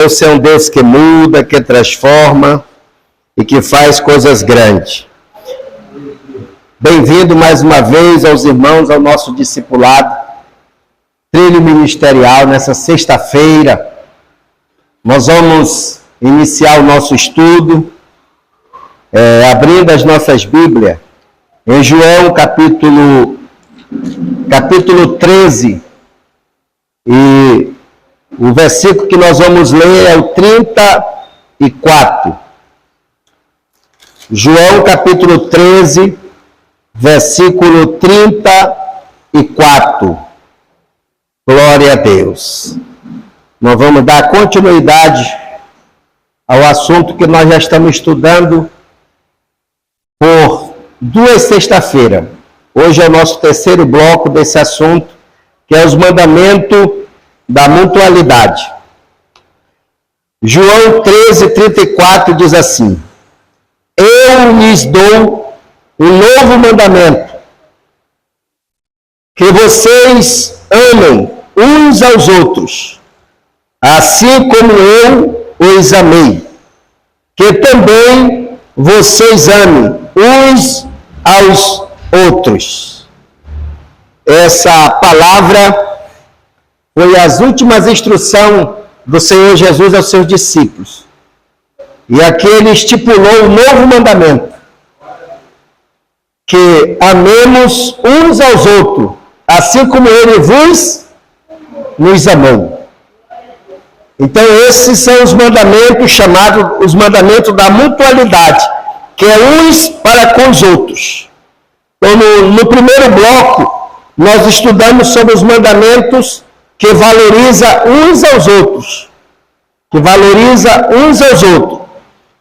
Deus é um Deus que muda, que transforma e que faz coisas grandes. Bem-vindo mais uma vez aos irmãos, ao nosso discipulado, trilho ministerial. Nessa sexta-feira, nós vamos iniciar o nosso estudo, abrindo as nossas Bíblias, em João capítulo 13, e o versículo que nós vamos ler é o 34. João capítulo 13, versículo 34. Glória a Deus. Nós vamos dar continuidade ao assunto que nós já estamos estudando por 2 sexta-feiras. Hoje é o nosso terceiro bloco desse assunto, que é os mandamentos da mutualidade. João 13, 34 diz assim: Eu lhes dou um novo mandamento, que vocês amem uns aos outros, assim como eu os amei, que também vocês amem uns aos outros. Essa palavra foi as últimas instruções do Senhor Jesus aos seus discípulos. E aqui ele estipulou um novo mandamento: que amemos uns aos outros, assim como ele nos amou. Então esses são os mandamentos chamados os mandamentos da mutualidade, que é uns para com os outros. Então no primeiro bloco nós estudamos sobre os mandamentos que valoriza uns aos outros.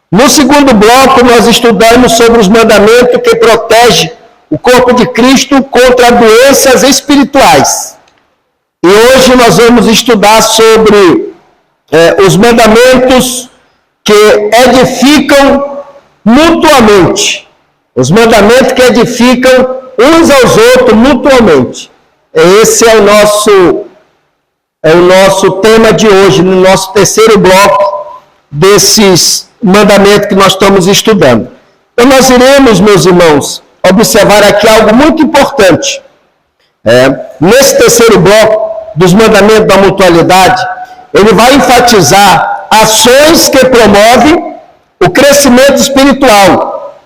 No segundo bloco, nós estudamos sobre os mandamentos que protegem o corpo de Cristo contra doenças espirituais. E hoje nós vamos estudar sobre os mandamentos que edificam mutuamente. Os mandamentos que edificam uns aos outros mutuamente. Esse é o nosso tema de hoje, no nosso terceiro bloco desses mandamentos que nós estamos estudando. Então nós iremos, meus irmãos, observar aqui algo muito importante. Nesse terceiro bloco dos mandamentos da mutualidade, ele vai enfatizar ações que promovem o crescimento espiritual.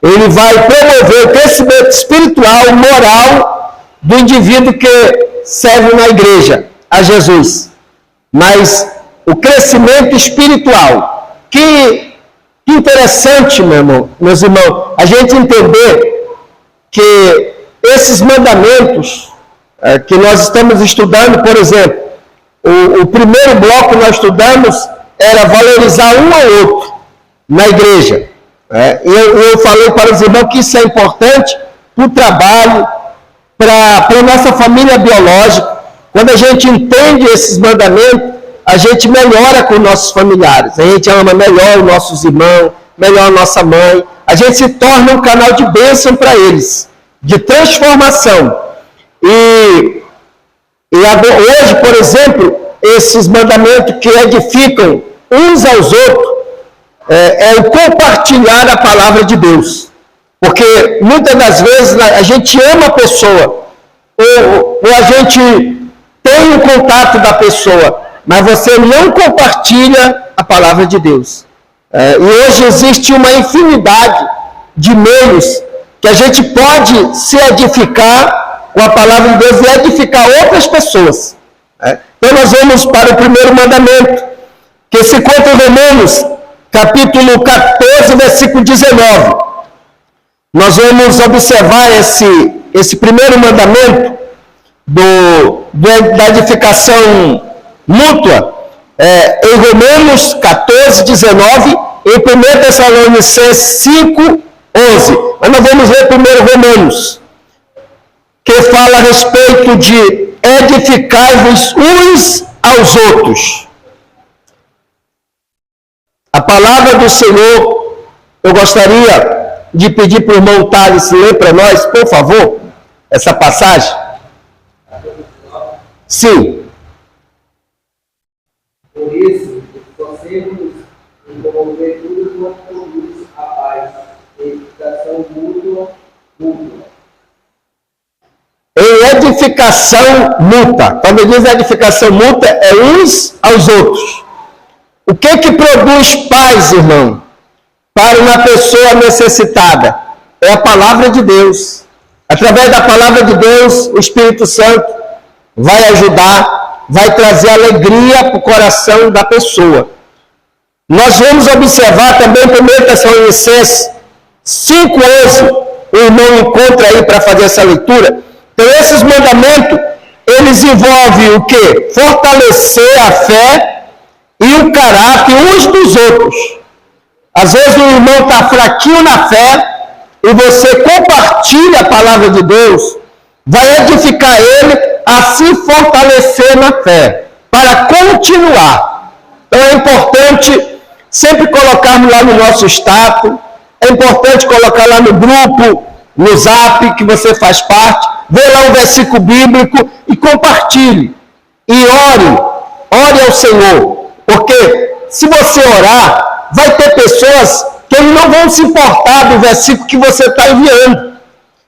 Ele vai promover o crescimento espiritual, moral do indivíduo que serve na igreja a Jesus, mas o crescimento espiritual. Que interessante, meus irmãos, a gente entender que esses mandamentos que nós estamos estudando, por exemplo, o primeiro bloco que nós estudamos era valorizar um ao outro na igreja. Eu falei para os irmãos que isso é importante para o trabalho, para a nossa família biológica. Quando a gente entende esses mandamentos, a gente melhora com os nossos familiares, a gente ama melhor os nossos irmãos, melhor a nossa mãe, a gente se torna um canal de bênção para eles, de transformação. E hoje, por exemplo, esses mandamentos que edificam uns aos outros, é o compartilhar a palavra de Deus. Porque muitas das vezes a gente ama a pessoa, ou a gente tem o contato da pessoa, mas você não compartilha a palavra de Deus. E hoje existe uma infinidade de meios que a gente pode se edificar com a palavra de Deus e edificar outras pessoas. Então nós vamos para o primeiro mandamento, que se encontra em Romanos, capítulo 14, versículo 19. Nós vamos observar esse primeiro mandamento da edificação mútua em Romanos 14, 19, em 1 Tessalonicenses 5, 11. Mas nós vamos ler primeiro Romanos, que fala a respeito de edificar-vos uns aos outros. A palavra do Senhor, eu gostaria de pedir para o irmão Thales ler para nós, por favor, essa passagem. Sim. Por esse, esforcemos em promover tudo quanto conduz à paz, edificação mútua. Em edificação mútua. Quando diz edificação mútua, é uns aos outros. O que produz paz, irmão, para uma pessoa necessitada? É a palavra de Deus. Através da palavra de Deus, o Espírito Santo vai ajudar, vai trazer alegria para o coração da pessoa. Nós vamos observar também, 1 Tessalonicenses 5:11, o irmão encontra aí para fazer essa leitura. Então, esses mandamentos, eles envolvem o quê? Fortalecer a fé e o caráter uns dos outros. Às vezes o irmão está fraquinho na fé, e você compartilha a palavra de Deus, vai edificar ele a se fortalecer na fé, para continuar. Então é importante sempre colocarmos lá no nosso status, é importante colocar lá no grupo, no Zap, que você faz parte, vê lá um versículo bíblico e compartilhe. E ore ao Senhor, porque se você orar, vai ter pessoas que eles não vão se importar do versículo que você está enviando.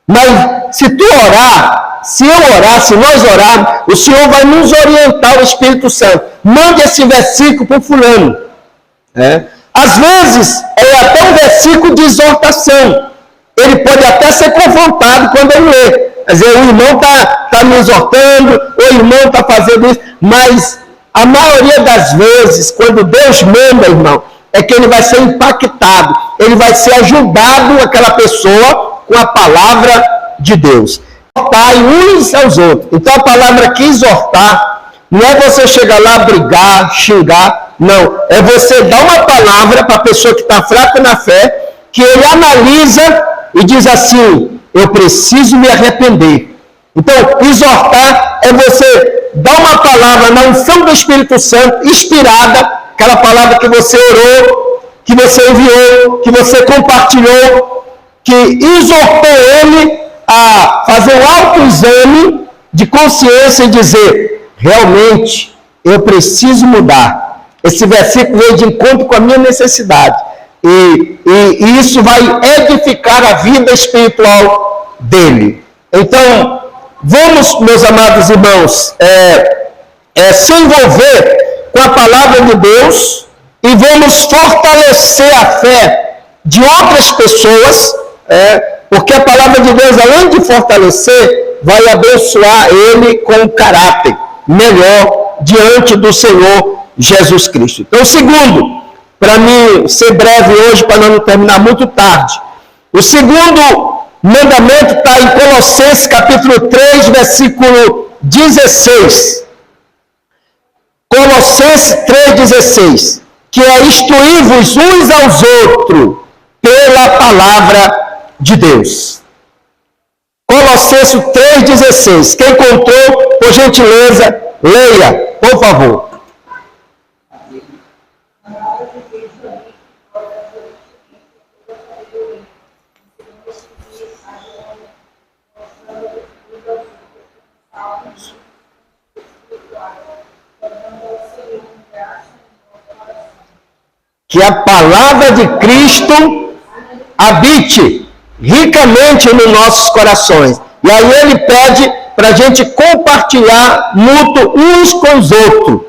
Mas se tu orar, se eu orar, se nós orarmos, o Senhor vai nos orientar, o Espírito Santo. Mande esse versículo para o fulano. Às vezes, é até um versículo de exortação. Ele pode até ser confrontado quando ele lê. Quer dizer, o irmão está me exortando, o irmão está fazendo isso, mas a maioria das vezes, quando Deus manda, irmão, é que ele vai ser impactado, ele vai ser ajudado, aquela pessoa, com a palavra de Deus. Exortar uns aos outros. Então a palavra que exortar, não é você chegar lá, brigar, xingar, não. É você dar uma palavra para a pessoa que está fraca na fé, que ele analisa e diz assim: eu preciso me arrepender. Então, exortar é você dar uma palavra na unção do Espírito Santo, inspirada, aquela palavra que você orou, que você enviou, que você compartilhou, que exortou ele a fazer um autoexame de consciência e dizer: realmente, eu preciso mudar. Esse versículo veio de encontro com a minha necessidade. E isso vai edificar a vida espiritual dele. Então, vamos, meus amados irmãos, se envolver com a palavra de Deus e vamos fortalecer a fé de outras pessoas, porque a palavra de Deus, além de fortalecer, vai abençoar ele com um caráter melhor diante do Senhor Jesus Cristo. Então, segundo, para mim ser breve hoje, para não terminar muito tarde, o segundo mandamento está em Colossenses capítulo 3, versículo 16. Colossenses 3,16, que é instruir-vos uns aos outros pela palavra de Deus. Colossenses 3,16. Quem encontrou, por gentileza, leia, por favor. Que a palavra de Cristo habite ricamente nos nossos corações. E aí ele pede para a gente compartilhar mútuo uns com os outros.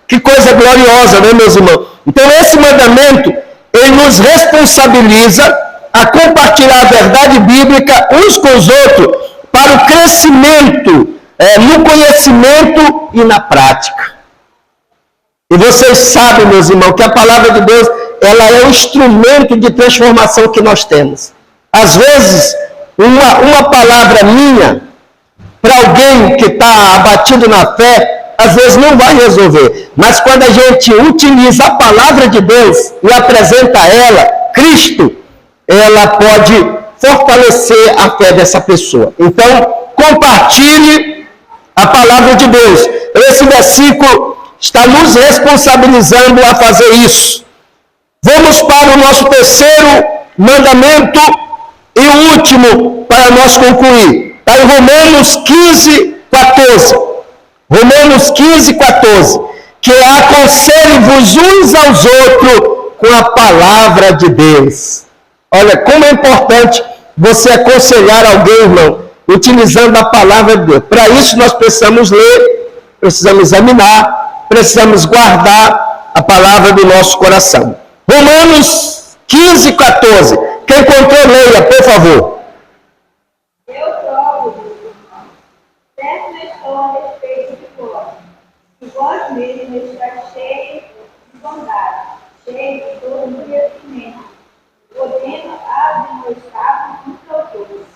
Que coisa gloriosa, né, meus irmãos? Então esse mandamento, ele nos responsabiliza a compartilhar a verdade bíblica uns com os outros para o crescimento no conhecimento e na prática. E vocês sabem, meus irmãos, que a palavra de Deus, ela é o instrumento de transformação que nós temos. Às vezes, uma palavra minha, para alguém que está abatido na fé, às vezes não vai resolver. Mas quando a gente utiliza a palavra de Deus e apresenta a ela, Cristo, ela pode fortalecer a fé dessa pessoa. Então, compartilhe a palavra de Deus. Esse versículo está nos responsabilizando a fazer isso. Vamos para o nosso terceiro mandamento e o último para nós concluir. Está em Romanos 15, 14. Romanos 15, 14. que aconselhem-vos uns aos outros com a palavra de Deus. Olha, como é importante você aconselhar alguém, irmão, utilizando a palavra de Deus. Para isso nós precisamos ler, precisamos examinar, precisamos guardar a palavra do nosso coração. Romanos 15, 14. Quem encontrou, leia, por favor. Eu provo, certo estou a respeito de vós, que vós mesmos estáis cheios de bondade, cheios de todo conhecimento, podendo admoestar uns aos outros.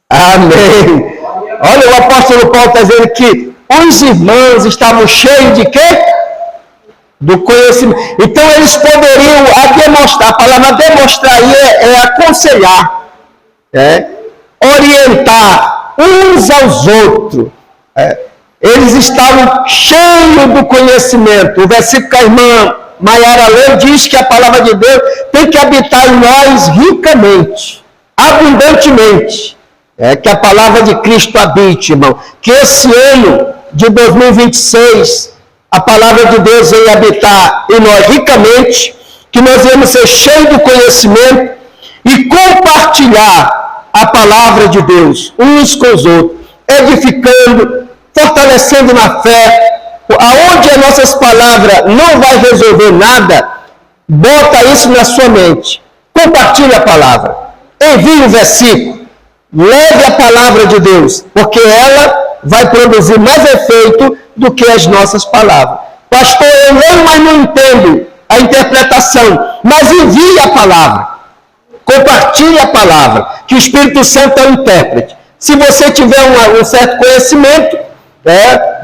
Amém. Olha, o apóstolo Paulo está dizendo que os irmãos estavam cheios de quê? Do conhecimento. Então eles poderiam demonstrar, a palavra demonstrar aí é aconselhar, orientar uns aos outros. Eles estavam cheios do conhecimento. O versículo que a irmã Maiara leu diz que a palavra de Deus tem que habitar em nós ricamente, abundantemente. Que a palavra de Cristo habite, irmão. Que esse ano de 2026, a palavra de Deus venha habitar em nós ricamente, que nós venhamos ser cheios do conhecimento e compartilhar a palavra de Deus uns com os outros, edificando, fortalecendo na fé. Aonde as nossas palavras não vai resolver nada, bota isso na sua mente. Compartilhe a palavra. Envie o versículo. Leve a palavra de Deus, porque ela vai produzir mais efeito do que as nossas palavras. Pastor, eu leio, mas não entendo a interpretação. Mas envie a palavra. Compartilhe a palavra, que o Espírito Santo é o intérprete. Se você tiver um certo conhecimento,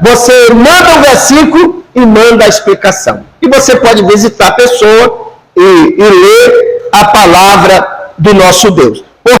você manda o versículo e manda a explicação. E você pode visitar a pessoa e ler a palavra do nosso Deus.